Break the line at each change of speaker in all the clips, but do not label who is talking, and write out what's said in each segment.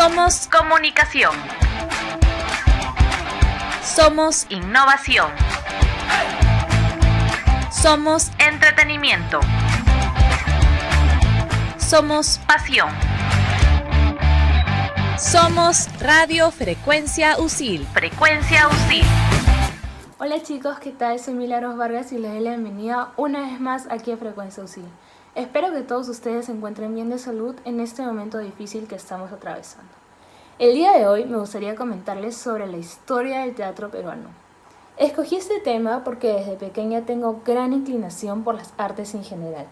Somos comunicación. Somos innovación. Somos entretenimiento. Somos pasión. Somos Radio Frecuencia UCIL. Frecuencia UCIL.
Hola chicos, ¿qué tal? Soy Milagros Vargas y les doy la bienvenida una vez más aquí a Frecuencia UCIL. Espero que todos ustedes se encuentren bien de salud en este momento difícil que estamos atravesando. El día de hoy me gustaría comentarles sobre la historia del teatro peruano. Escogí este tema porque desde pequeña tengo gran inclinación por las artes en general,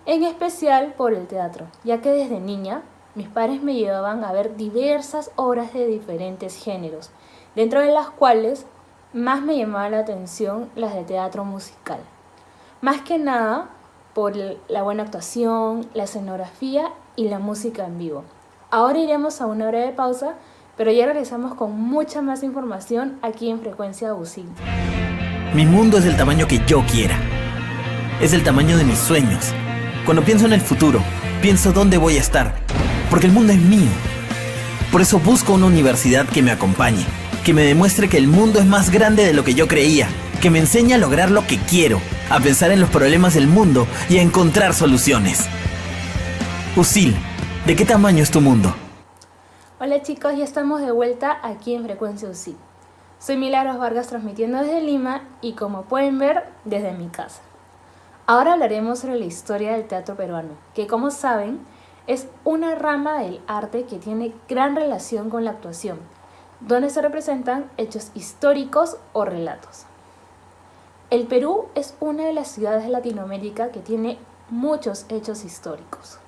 en especial por el teatro, ya que desde niña mis padres me llevaban a ver diversas obras de diferentes géneros, dentro de las cuales más me llamaba la atención las de teatro musical. Más que nada por la buena actuación, la escenografía y la música en vivo. Ahora iremos a una breve pausa, pero ya regresamos con mucha más información aquí en Frecuencia UCIL.
Mi mundo es del tamaño que yo quiera. Es el tamaño de mis sueños. Cuando pienso en el futuro, pienso dónde voy a estar, porque el mundo es mío. Por eso busco una universidad que me acompañe, que me demuestre que el mundo es más grande de lo que yo creía, que me enseñe a lograr lo que quiero, a pensar en los problemas del mundo y a encontrar soluciones. UCIL, ¿de qué tamaño es tu mundo?
Hola chicos, ya estamos de vuelta aquí en Frecuencia UCIL. Soy Milagros Vargas transmitiendo desde Lima y como pueden ver, desde mi casa. Ahora hablaremos sobre la historia del teatro peruano, que como saben, es una rama del arte que tiene gran relación con la actuación, donde se representan hechos históricos o relatos. El Perú es una de las ciudades de Latinoamérica que tiene muchos hechos históricos.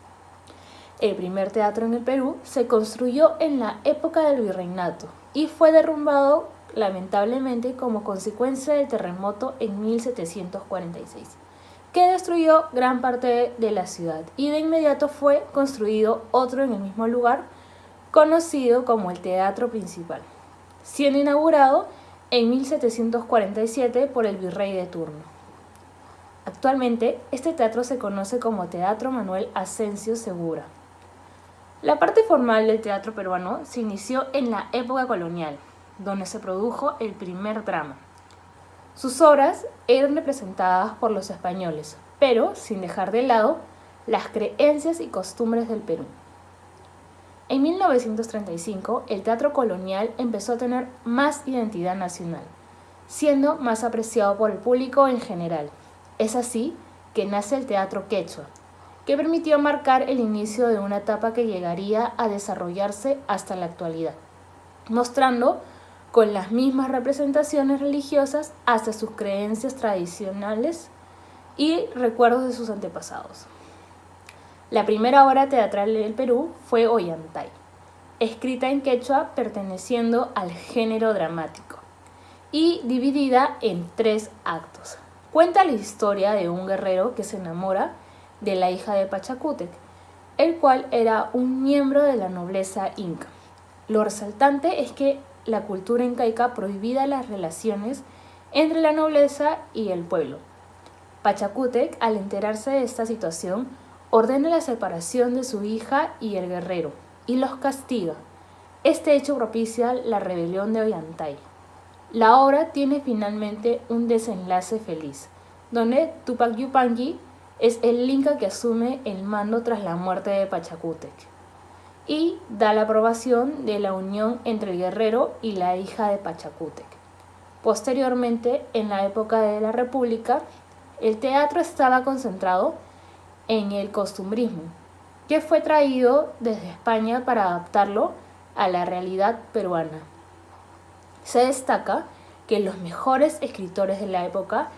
El primer teatro en el Perú se construyó en la época del virreinato y fue derrumbado lamentablemente como consecuencia del terremoto en 1746, que destruyó gran parte de la ciudad, y de inmediato fue construido otro en el mismo lugar, conocido como el Teatro Principal, siendo inaugurado en 1747 por el virrey de turno. Actualmente, este teatro se conoce como Teatro Manuel Ascencio Segura. La parte formal del teatro peruano se inició en la época colonial, donde se produjo el primer drama. Sus obras eran representadas por los españoles, pero sin dejar de lado las creencias y costumbres del Perú. En 1935, el teatro colonial empezó a tener más identidad nacional, siendo más apreciado por el público en general. Es así que nace el teatro quechua, que permitió marcar el inicio de una etapa que llegaría a desarrollarse hasta la actualidad, mostrando con las mismas representaciones religiosas hasta sus creencias tradicionales y recuerdos de sus antepasados. La primera obra teatral del Perú fue Ollantay, escrita en quechua perteneciendo al género dramático y dividida en 3 actos. Cuenta la historia de un guerrero que se enamora de la hija de Pachacútec, el cual era un miembro de la nobleza inca. Lo resaltante es que la cultura incaica prohibía las relaciones entre la nobleza y el pueblo. Pachacútec, al enterarse de esta situación, ordena la separación de su hija y el guerrero, y los castiga. Este hecho propicia la rebelión de Ollantay. La obra tiene finalmente un desenlace feliz, donde Tupac Yupanqui es el inca que asume el mando tras la muerte de Pachacútec, y da la aprobación de la unión entre el guerrero y la hija de Pachacútec. Posteriormente, en la época de la República, el teatro estaba concentrado en el costumbrismo, que fue traído desde España para adaptarlo a la realidad peruana. Se destaca que los mejores escritores de la época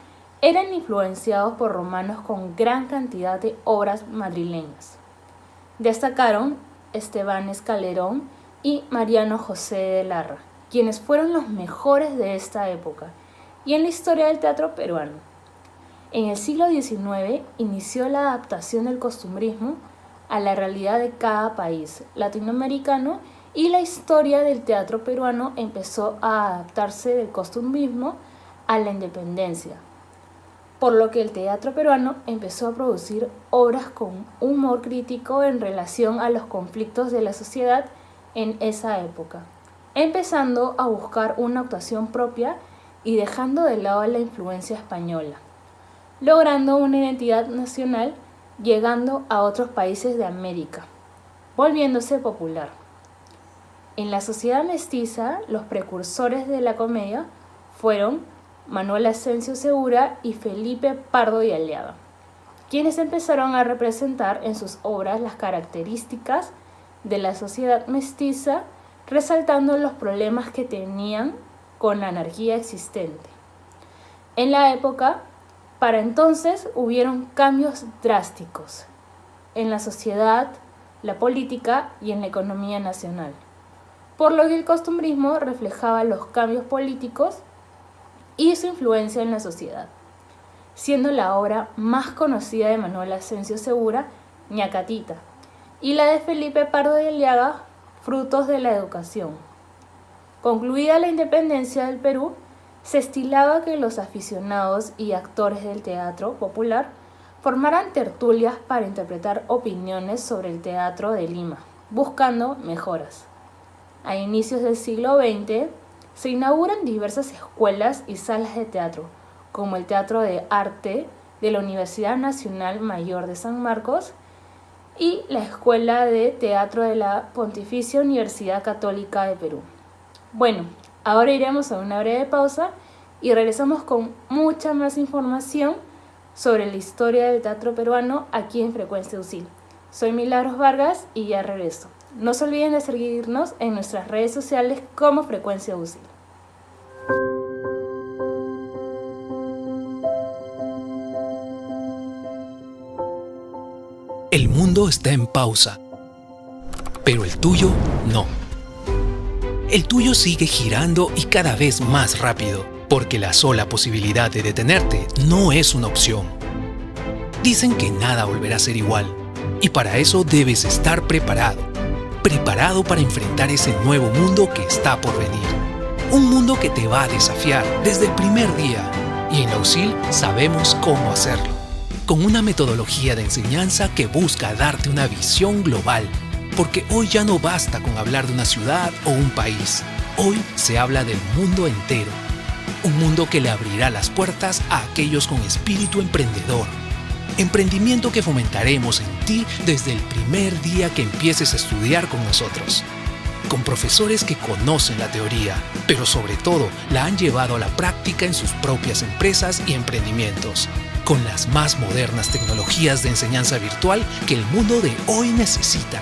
eran influenciados por romanos con gran cantidad de obras madrileñas. Destacaron Esteban Calderón y Mariano José de Larra, quienes fueron los mejores de esta época y en la historia del teatro peruano. En el siglo XIX inició la adaptación del costumbrismo a la realidad de cada país latinoamericano, y la historia del teatro peruano empezó a adaptarse del costumbrismo a la independencia, por lo que el teatro peruano empezó a producir obras con humor crítico en relación a los conflictos de la sociedad en esa época, empezando a buscar una actuación propia y dejando de lado la influencia española, logrando una identidad nacional, llegando a otros países de América, volviéndose popular. En la sociedad mestiza, los precursores de la comedia fueron Manuel Asencio Segura y Felipe Pardo y Aliaga, quienes empezaron a representar en sus obras las características de la sociedad mestiza, resaltando los problemas que tenían con la anarquía existente. En la época, para entonces, hubieron cambios drásticos en la sociedad, la política y en la economía nacional, por lo que el costumbrismo reflejaba los cambios políticos y su influencia en la sociedad, siendo la obra más conocida de Manuel Asencio Segura, Ñacatita, y la de Felipe Pardo de Aliaga, Frutos de la Educación. Concluida la independencia del Perú, se estilaba que los aficionados y actores del teatro popular formaran tertulias para interpretar opiniones sobre el teatro de Lima, buscando mejoras. A inicios del siglo XX, se inauguran diversas escuelas y salas de teatro, como el Teatro de Arte de la Universidad Nacional Mayor de San Marcos y la Escuela de Teatro de la Pontificia Universidad Católica de Perú. Bueno, ahora iremos a una breve pausa y regresamos con mucha más información sobre la historia del teatro peruano aquí en Frecuencia UCIL. Soy Milagros Vargas y ya regreso. No se olviden de seguirnos en nuestras redes sociales como Frecuencia UCIL.
El mundo está en pausa, pero el tuyo no. El tuyo sigue girando y cada vez más rápido, porque la sola posibilidad de detenerte no es una opción. Dicen que nada volverá a ser igual, y para eso debes estar preparado para enfrentar ese nuevo mundo que está por venir. Un mundo que te va a desafiar desde el primer día, y en la UCIL sabemos cómo hacerlo, con una metodología de enseñanza que busca darte una visión global, porque hoy ya no basta con hablar de una ciudad o un país, hoy se habla del mundo entero, un mundo que le abrirá las puertas a aquellos con espíritu emprendedor. Emprendimiento que fomentaremos en ti desde el primer día que empieces a estudiar con nosotros. Con profesores que conocen la teoría, pero sobre todo la han llevado a la práctica en sus propias empresas y emprendimientos. Con las más modernas tecnologías de enseñanza virtual que el mundo de hoy necesita.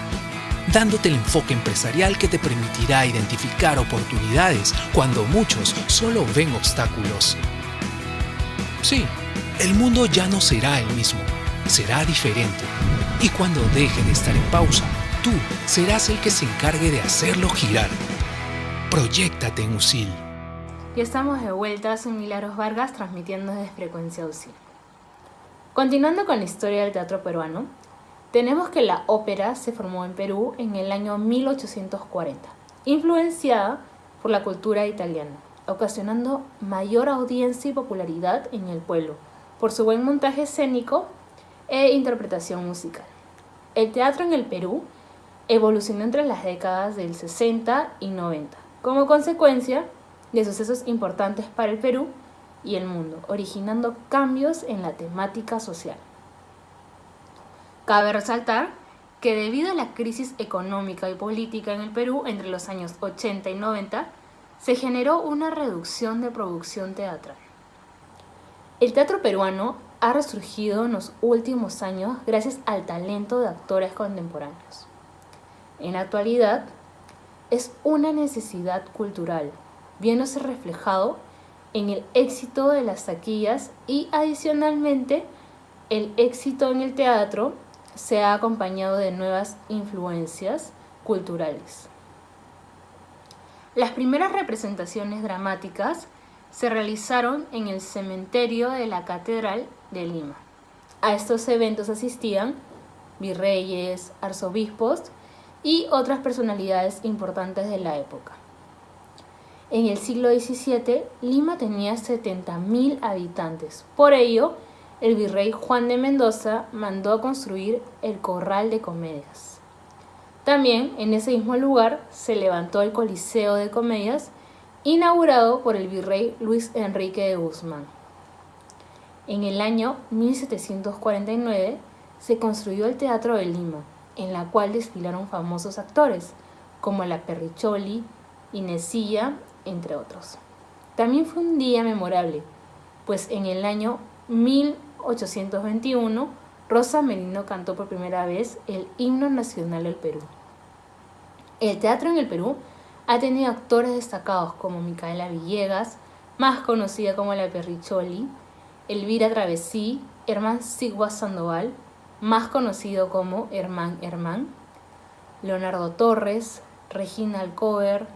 Dándote el enfoque empresarial que te permitirá identificar oportunidades cuando muchos solo ven obstáculos. Sí. El mundo ya no será el mismo, será diferente. Y cuando deje de estar en pausa, tú serás el que se encargue de hacerlo girar. Proyéctate en UCIL.
Ya estamos de vuelta, soy Milagros Vargas, transmitiendo desde Frecuencia UCIL. Continuando con la historia del teatro peruano, tenemos que la ópera se formó en Perú en el año 1840, influenciada por la cultura italiana, ocasionando mayor audiencia y popularidad en el pueblo, por su buen montaje escénico e interpretación musical. El teatro en el Perú evolucionó entre las décadas del 60 y 90, como consecuencia de sucesos importantes para el Perú y el mundo, originando cambios en la temática social. Cabe resaltar que debido a la crisis económica y política en el Perú entre los años 80 y 90, se generó una reducción de producción teatral. El teatro peruano ha resurgido en los últimos años gracias al talento de actores contemporáneos. En la actualidad, es una necesidad cultural, viéndose reflejado en el éxito de las taquillas y, adicionalmente, el éxito en el teatro se ha acompañado de nuevas influencias culturales. Las primeras representaciones dramáticas se realizaron en el cementerio de la Catedral de Lima. A estos eventos asistían virreyes, arzobispos y otras personalidades importantes de la época. En el siglo XVII, Lima tenía 70.000 habitantes. Por ello, el virrey Juan de Mendoza mandó a construir el Corral de Comedias. También en ese mismo lugar se levantó el Coliseo de Comedias, inaugurado por el virrey Luis Enrique de Guzmán. En el año 1749 se construyó el Teatro de Lima, en la cual desfilaron famosos actores como la Perricholi, Inesilla, entre otros. También fue un día memorable, pues en el año 1821 Rosa Merino cantó por primera vez el himno nacional del Perú. El teatro en el Perú ha tenido actores destacados como Micaela Villegas, más conocida como la Perricholi, Elvira Travesí, Herman Sigua Sandoval, más conocido como Herman, Leonardo Torres, Regina Alcover,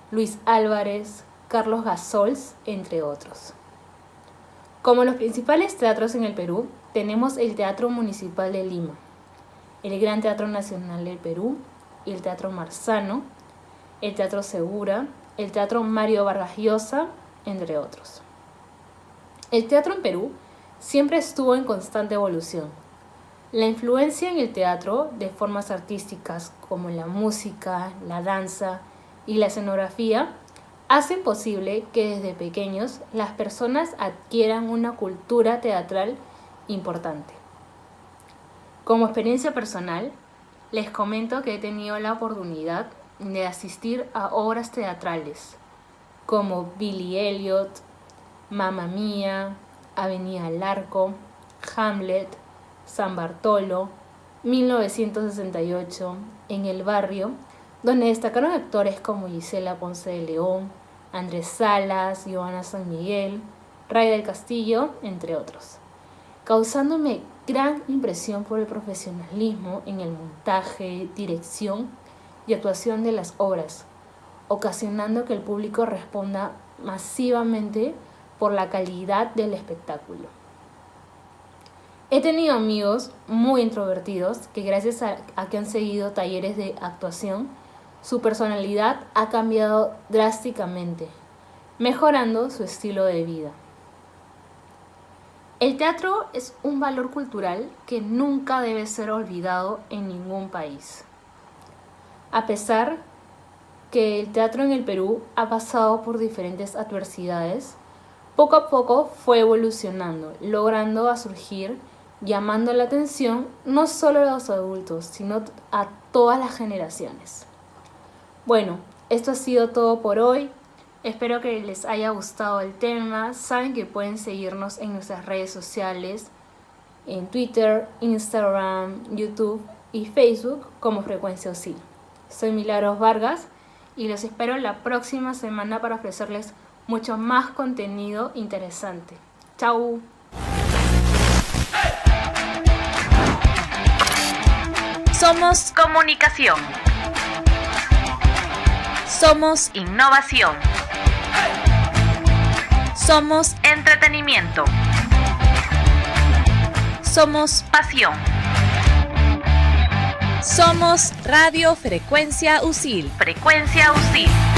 Luis Álvarez, Carlos Gasols, entre otros. Como los principales teatros en el Perú, tenemos el Teatro Municipal de Lima, el Gran Teatro Nacional del Perú, el Teatro Marzano, el Teatro Segura, el Teatro Mario Vargas Llosa, entre otros. El teatro en Perú siempre estuvo en constante evolución. La influencia en el teatro de formas artísticas como la música, la danza y la escenografía hacen posible que desde pequeños las personas adquieran una cultura teatral importante. Como experiencia personal, les comento que he tenido la oportunidad de asistir a obras teatrales como Billy Elliot, Mamma Mía, Avenida al Arco, Hamlet, San Bartolo, 1968, En el Barrio, donde destacaron actores como Gisela Ponce de León, Andrés Salas, Joana San Miguel, Ray del Castillo, entre otros, causándome gran impresión por el profesionalismo en el montaje, dirección y actuación de las obras, ocasionando que el público responda masivamente por la calidad del espectáculo. He tenido amigos muy introvertidos que gracias a que han seguido talleres de actuación, su personalidad ha cambiado drásticamente, mejorando su estilo de vida. El teatro es un valor cultural que nunca debe ser olvidado en ningún país. A pesar que el teatro en el Perú ha pasado por diferentes adversidades, poco a poco fue evolucionando, logrando a surgir, llamando la atención no solo a los adultos, sino a todas las generaciones. Bueno, esto ha sido todo por hoy. Espero que les haya gustado el tema. Saben que pueden seguirnos en nuestras redes sociales, en Twitter, Instagram, YouTube y Facebook como Frecuencia UCIL. Soy Milagros Vargas y los espero la próxima semana para ofrecerles mucho más contenido interesante. ¡Chao!
Somos comunicación. Somos innovación. Somos entretenimiento. Somos pasión. Somos Radio Frecuencia UCIL. Frecuencia UCIL.